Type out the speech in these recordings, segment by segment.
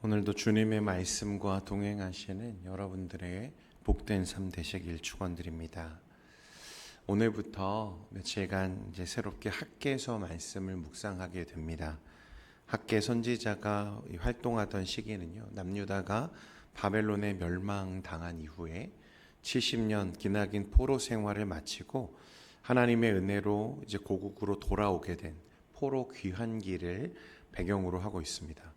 오늘도 주님의 말씀과 동행하시는 여러분들의 복된 삶 되시길 축원드립니다. 오늘부터 며칠간 이제 새롭게 학개서 말씀을 묵상하게 됩니다. 학개 선지자가 활동하던 시기는요, 남유다가 바벨론에 멸망당한 이후에 70년 기나긴 포로 생활을 마치고 하나님의 은혜로 이제 고국으로 돌아오게 된 포로 귀환기를 배경으로 하고 있습니다.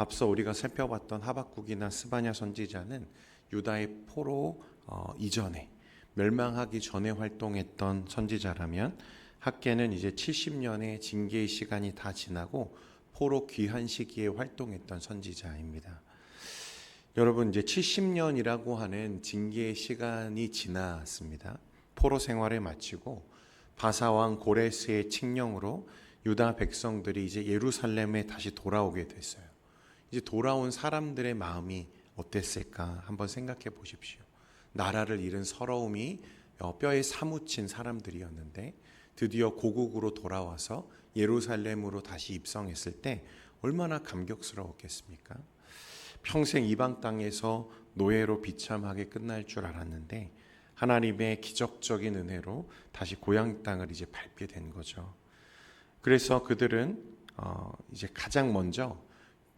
앞서 우리가 살펴봤던 하박국이나 스바냐 선지자는 유다의 포로 이전에 멸망하기 전에 활동했던 선지자라면 학개는 이제 70년의 징계의 시간이 다 지나고 포로 귀환 시기에 활동했던 선지자입니다. 여러분, 이제 70년이라고 하는 징계의 시간이 지났습니다. 포로 생활을 마치고 바사왕 고레스의 칙령으로 유다 백성들이 이제 예루살렘에 다시 돌아오게 됐어요. 이제 돌아온 사람들의 마음이 어땠을까 한번 생각해 보십시오. 나라를 잃은 서러움이 뼈에 사무친 사람들이었는데 드디어 고국으로 돌아와서 예루살렘으로 다시 입성했을 때 얼마나 감격스러웠겠습니까? 평생 이방 땅에서 노예로 비참하게 끝날 줄 알았는데 하나님의 기적적인 은혜로 다시 고향 땅을 이제 밟게 된 거죠. 그래서 그들은 이제 가장 먼저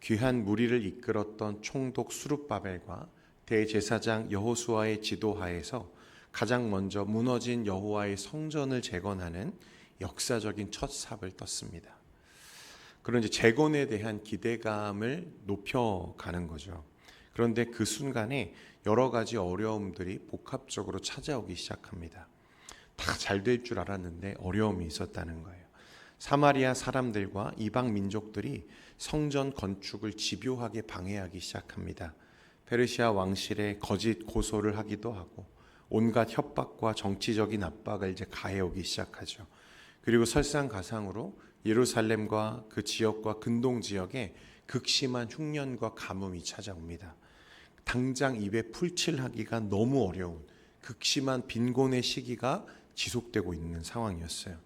귀한 무리를 이끌었던 총독 수룹바벨과 대제사장 여호수아의 지도하에서 가장 먼저 무너진 여호와의 성전을 재건하는 역사적인 첫 삽을 떴습니다. 그런 이제 재건에 대한 기대감을 높여가는 거죠. 그런데 그 순간에 여러 가지 어려움들이 복합적으로 찾아오기 시작합니다. 다 잘 될 줄 알았는데 어려움이 있었다는 거예요. 사마리아 사람들과 이방 민족들이 성전 건축을 집요하게 방해하기 시작합니다. 페르시아 왕실에 거짓 고소를 하기도 하고 온갖 협박과 정치적인 압박을 이제 가해오기 시작하죠. 그리고 설상가상으로 예루살렘과 그 지역과 근동 지역에 극심한 흉년과 가뭄이 찾아옵니다. 당장 입에 풀칠하기가 너무 어려운 극심한 빈곤의 시기가 지속되고 있는 상황이었어요.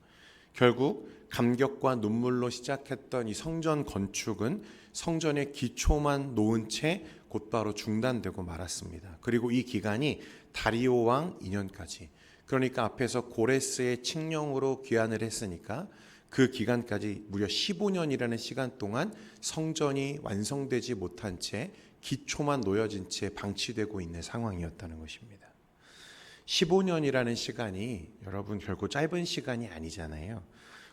결국 감격과 눈물로 시작했던 이 성전 건축은 성전의 기초만 놓은 채 곧바로 중단되고 말았습니다. 그리고 이 기간이 다리오 왕 2년까지, 그러니까 앞에서 고레스의 칙령으로 귀환을 했으니까 그 기간까지 무려 15년이라는 시간 동안 성전이 완성되지 못한 채 기초만 놓여진 채 방치되고 있는 상황이었다는 것입니다. 15년이라는 시간이 여러분 결코 짧은 시간이 아니잖아요.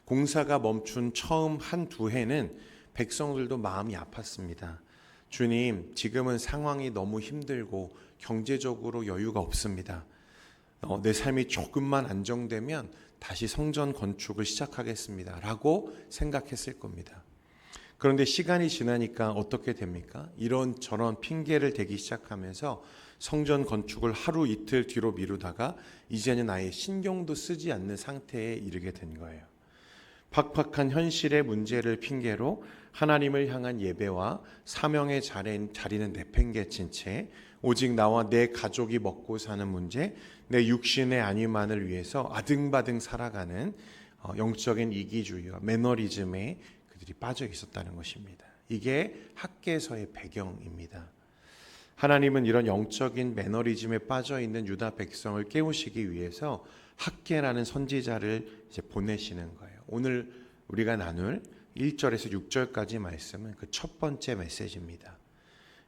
공사가 멈춘 처음 한두 해는 백성들도 마음이 아팠습니다. 주님, 지금은 상황이 너무 힘들고 경제적으로 여유가 없습니다. 내 삶이 조금만 안정되면 다시 성전 건축을 시작하겠습니다 라고 생각했을 겁니다. 그런데 시간이 지나니까 어떻게 됩니까? 이런저런 핑계를 대기 시작하면서 성전 건축을 하루 이틀 뒤로 미루다가 이제는 아예 신경도 쓰지 않는 상태에 이르게 된 거예요. 팍팍한 현실의 문제를 핑계로 하나님을 향한 예배와 사명의 자리는 내팽개친 채 오직 나와 내 가족이 먹고 사는 문제, 내 육신의 안위만을 위해서 아등바등 살아가는 영적인 이기주의와 매너리즘에 그들이 빠져 있었다는 것입니다. 이게 학개서의 배경입니다. 하나님은 이런 영적인 매너리즘에 빠져 있는 유다 백성을 깨우시기 위해서 학개라는 선지자를 이제 보내시는 거예요. 오늘 우리가 나눌 1절에서 6절까지 말씀은 그 첫 번째 메시지입니다.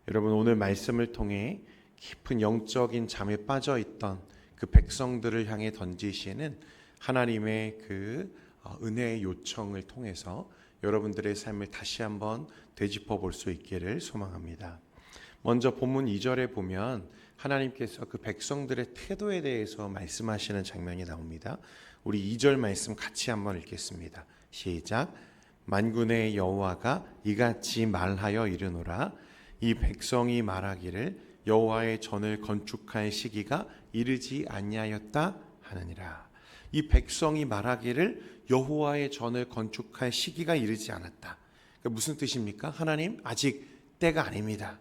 여러분, 오늘 말씀을 통해 깊은 영적인 잠에 빠져 있던 그 백성들을 향해 던지시는 하나님의 그 은혜의 요청을 통해서 여러분들의 삶을 다시 한번 되짚어 볼 수 있기를 소망합니다. 먼저 본문 2절에 보면 하나님께서 그 백성들의 태도에 대해서 말씀하시는 장면이 나옵니다. 우리 2절 말씀 같이 한번 읽겠습니다. 시작. 만군의 여호와가 이같이 말하여 이르노라. 이 백성이 말하기를 여호와의 전을 건축할 시기가 이르지 아니하였다 하느니라. 이 백성이 말하기를 여호와의 전을 건축할 시기가 이르지 않았다. 그러니까 무슨 뜻입니까? 하나님, 아직 때가 아닙니다.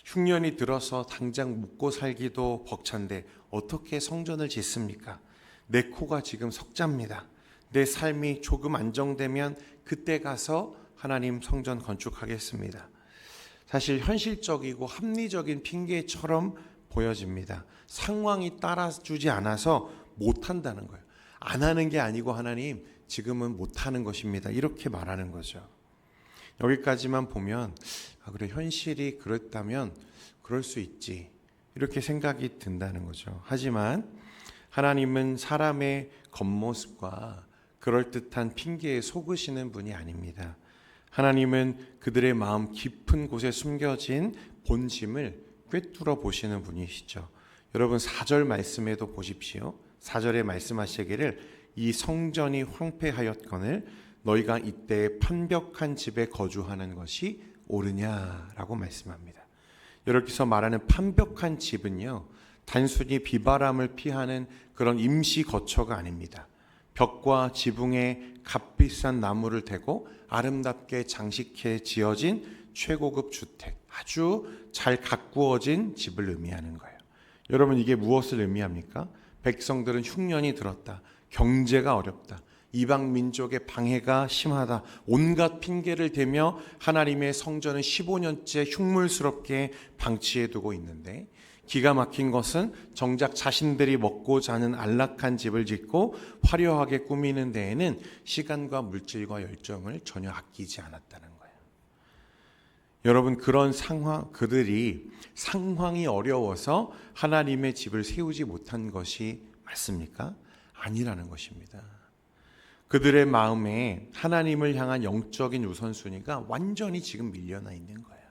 흉년이 들어서 당장 먹고 살기도 벅찬데 어떻게 성전을 짓습니까? 내 코가 지금 석자입니다. 내 삶이 조금 안정되면 그때 가서 하나님 성전 건축하겠습니다. 사실 현실적이고 합리적인 핑계처럼 보여집니다. 상황이 따라주지 않아서 못한다는 거예요. 안 하는 게 아니고 하나님 지금은 못하는 것입니다. 이렇게 말하는 거죠. 여기까지만 보면 그래 현실이 그렇다면 그럴 수 있지 이렇게 생각이 든다는 거죠. 하지만 하나님은 사람의 겉모습과 그럴듯한 핑계에 속으시는 분이 아닙니다. 하나님은 그들의 마음 깊은 곳에 숨겨진 본심을 꿰뚫어 보시는 분이시죠. 여러분 4절 말씀에도 보십시오. 4절에 말씀하시기를 이 성전이 황폐하였거늘 너희가 이때 판벽한 집에 거주하는 것이 옳으냐라고 말씀합니다. 여기서 말하는 판벽한 집은요, 단순히 비바람을 피하는 그런 임시 거처가 아닙니다. 벽과 지붕에 값비싼 나무를 대고 아름답게 장식해 지어진 최고급 주택, 아주 잘 가꾸어진 집을 의미하는 거예요. 여러분 이게 무엇을 의미합니까? 백성들은 흉년이 들었다. 경제가 어렵다. 이방 민족의 방해가 심하다. 온갖 핑계를 대며 하나님의 성전을 15년째 흉물스럽게 방치해 두고 있는데 기가 막힌 것은 정작 자신들이 먹고 자는 안락한 집을 짓고 화려하게 꾸미는 데에는 시간과 물질과 열정을 전혀 아끼지 않았다는 거예요. 여러분 그런 그들이 상황이 어려워서 하나님의 집을 세우지 못한 것이 맞습니까? 아니라는 것입니다. 그들의 마음에 하나님을 향한 영적인 우선순위가 완전히 지금 밀려나 있는 거예요.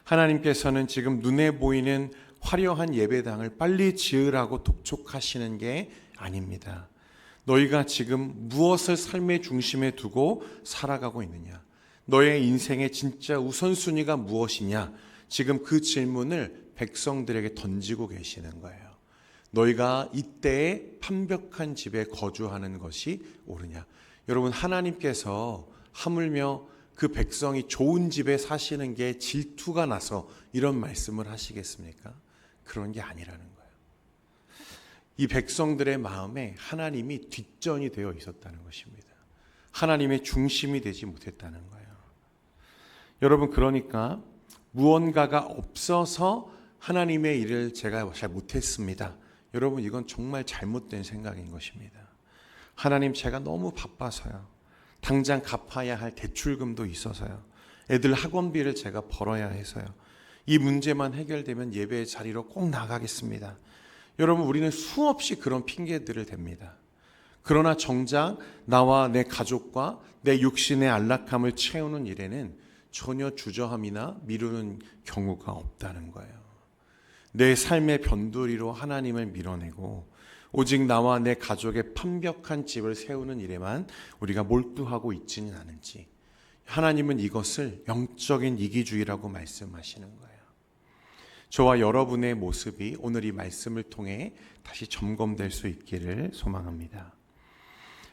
하나님께서는 지금 눈에 보이는 화려한 예배당을 빨리 지으라고 독촉하시는 게 아닙니다. 너희가 지금 무엇을 삶의 중심에 두고 살아가고 있느냐? 너의 인생의 진짜 우선순위가 무엇이냐? 지금 그 질문을 백성들에게 던지고 계시는 거예요. 너희가 이때에 판벽한 집에 거주하는 것이 옳으냐? 여러분 하나님께서 하물며 그 백성이 좋은 집에 사시는 게 질투가 나서 이런 말씀을 하시겠습니까? 그런 게 아니라는 거예요. 이 백성들의 마음에 하나님이 뒷전이 되어 있었다는 것입니다. 하나님의 중심이 되지 못했다는 거예요. 여러분 그러니까 무언가가 없어서 하나님의 일을 제가 잘 못했습니다. 여러분 이건 정말 잘못된 생각인 것입니다. 하나님 제가 너무 바빠서요. 당장 갚아야 할 대출금도 있어서요. 애들 학원비를 제가 벌어야 해서요. 이 문제만 해결되면 예배의 자리로 꼭 나가겠습니다. 여러분 우리는 수없이 그런 핑계들을 댑니다. 그러나 정작 나와 내 가족과 내 육신의 안락함을 채우는 일에는 전혀 주저함이나 미루는 경우가 없다는 거예요. 내 삶의 변두리로 하나님을 밀어내고 오직 나와 내 가족의 판벽한 집을 세우는 일에만 우리가 몰두하고 있지는 않은지 하나님은 이것을 영적인 이기주의라고 말씀하시는 거예요. 저와 여러분의 모습이 오늘 이 말씀을 통해 다시 점검될 수 있기를 소망합니다.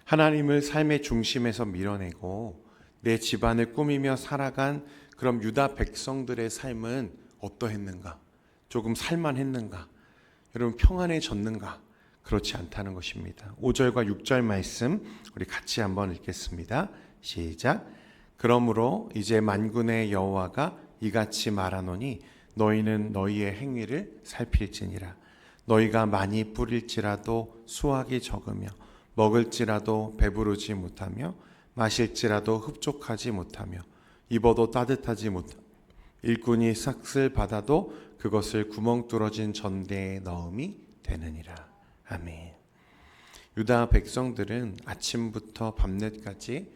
하나님을 삶의 중심에서 밀어내고 내 집안을 꾸미며 살아간 그럼 유다 백성들의 삶은 어떠했는가? 조금 살만했는가? 여러분 평안해졌는가? 그렇지 않다는 것입니다. 5절과 6절 말씀 우리 같이 한번 읽겠습니다. 시작. 그러므로 이제 만군의 여호와가 이같이 말하노니 너희는 너희의 행위를 살필지니라. 너희가 많이 뿌릴지라도 수확이 적으며 먹을지라도 배부르지 못하며 마실지라도 흡족하지 못하며 입어도 따뜻하지 못하며 일꾼이 삭슬 받아도 그것을 구멍 뚫어진 전대에 넣음이 되느니라. 아멘. 유다 백성들은 아침부터 밤늦까지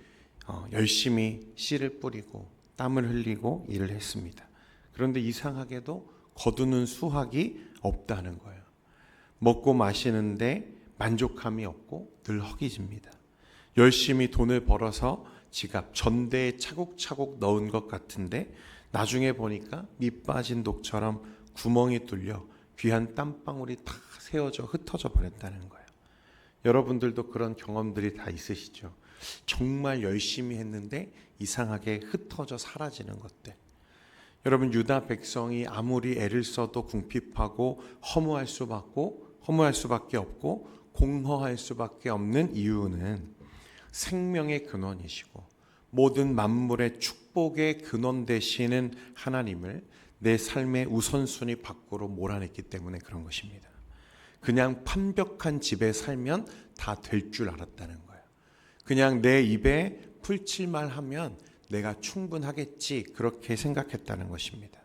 열심히 씨를 뿌리고 땀을 흘리고 일을 했습니다. 그런데 이상하게도 거두는 수확이 없다는 거예요. 먹고 마시는데 만족함이 없고 늘 허기집니다. 열심히 돈을 벌어서 지갑 전대에 차곡차곡 넣은 것 같은데 나중에 보니까 밑 빠진 독처럼 구멍이 뚫려 귀한 땀방울이 다 새어져 흩어져 버렸다는 거예요. 여러분들도 그런 경험들이 다 있으시죠? 정말 열심히 했는데 이상하게 흩어져 사라지는 것들. 여러분 유다 백성이 아무리 애를 써도 궁핍하고 허무할 수밖에 없고 공허할 수밖에 없는 이유는 생명의 근원이시고 모든 만물의 축복의 근원 되시는 하나님을 내 삶의 우선순위 밖으로 몰아냈기 때문에 그런 것입니다. 그냥 완벽한 집에 살면 다 될 줄 알았다는 거예요. 그냥 내 입에 풀칠만 하면 내가 충분하겠지, 그렇게 생각했다는 것입니다.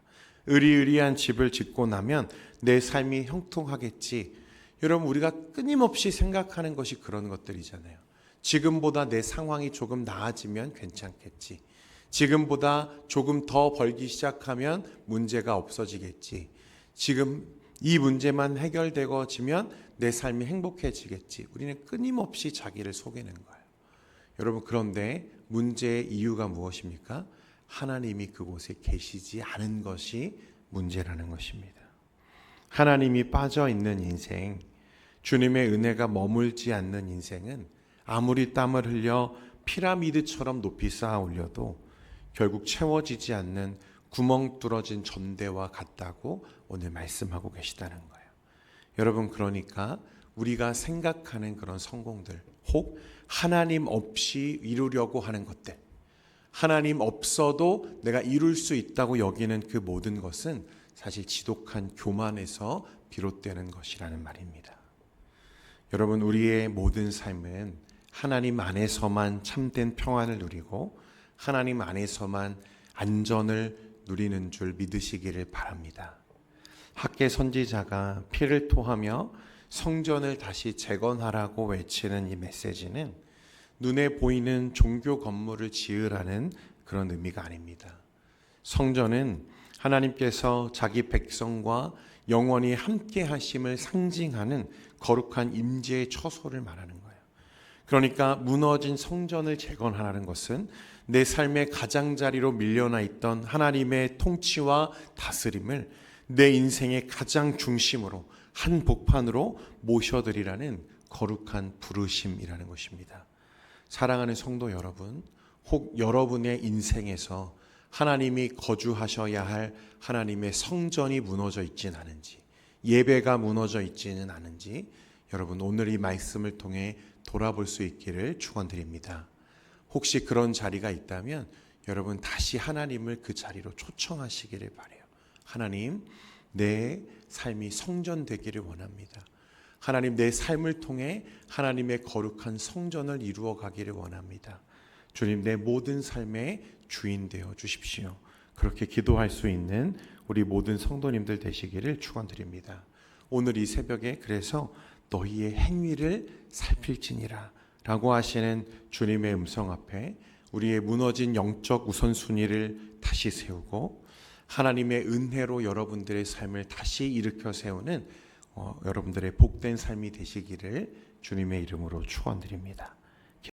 의리의리한 집을 짓고 나면 내 삶이 형통하겠지. 여러분, 우리가 끊임없이 생각하는 것이 그런 것들이잖아요. 지금보다 내 상황이 조금 나아지면 괜찮겠지. 지금보다 조금 더 벌기 시작하면 문제가 없어지겠지. 지금 이 문제만 해결되어지면 내 삶이 행복해지겠지. 우리는 끊임없이 자기를 속이는 거예요. 여러분, 그런데 문제의 이유가 무엇입니까? 하나님이 그곳에 계시지 않은 것이 문제라는 것입니다. 하나님이 빠져 있는 인생, 주님의 은혜가 머물지 않는 인생은 아무리 땀을 흘려 피라미드처럼 높이 쌓아 올려도 결국 채워지지 않는 구멍 뚫어진 전대와 같다고 오늘 말씀하고 계시다는 거예요. 여러분, 그러니까 우리가 생각하는 그런 성공들, 혹 하나님 없이 이루려고 하는 것들, 하나님 없어도 내가 이룰 수 있다고 여기는 그 모든 것은 사실 지독한 교만에서 비롯되는 것이라는 말입니다. 여러분, 우리의 모든 삶은 하나님 안에서만 참된 평안을 누리고 하나님 안에서만 안전을 누리는 줄 믿으시기를 바랍니다. 학개 선지자가 피를 토하며 성전을 다시 재건하라고 외치는 이 메시지는 눈에 보이는 종교 건물을 지으라는 그런 의미가 아닙니다. 성전은 하나님께서 자기 백성과 영원히 함께 하심을 상징하는 거룩한 임재의 처소를 말하는 거예요. 그러니까 무너진 성전을 재건하라는 것은 내 삶의 가장자리로 밀려나 있던 하나님의 통치와 다스림을 내 인생의 가장 중심으로 한 복판으로 모셔드리라는 거룩한 부르심이라는 것입니다. 사랑하는 성도 여러분, 혹 여러분의 인생에서 하나님이 거주하셔야 할 하나님의 성전이 무너져 있지는 않은지, 예배가 무너져 있지는 않은지 여러분, 오늘 이 말씀을 통해 돌아볼 수 있기를 축원드립니다. 혹시 그런 자리가 있다면 여러분, 다시 하나님을 그 자리로 초청하시기를 바라요. 하나님, 내 삶이 성전 되기를 원합니다. 하나님, 내 삶을 통해 하나님의 거룩한 성전을 이루어 가기를 원합니다. 주님, 내 모든 삶의 주인 되어 주십시오. 그렇게 기도할 수 있는 우리 모든 성도님들 되시기를 축원드립니다. 오늘 이 새벽에 그래서 너희의 행위를 살필지니라 라고 하시는 주님의 음성 앞에 우리의 무너진 영적 우선순위를 다시 세우고 하나님의 은혜로 여러분들의 삶을 다시 일으켜 세우는 여러분들의 복된 삶이 되시기를 주님의 이름으로 축원드립니다.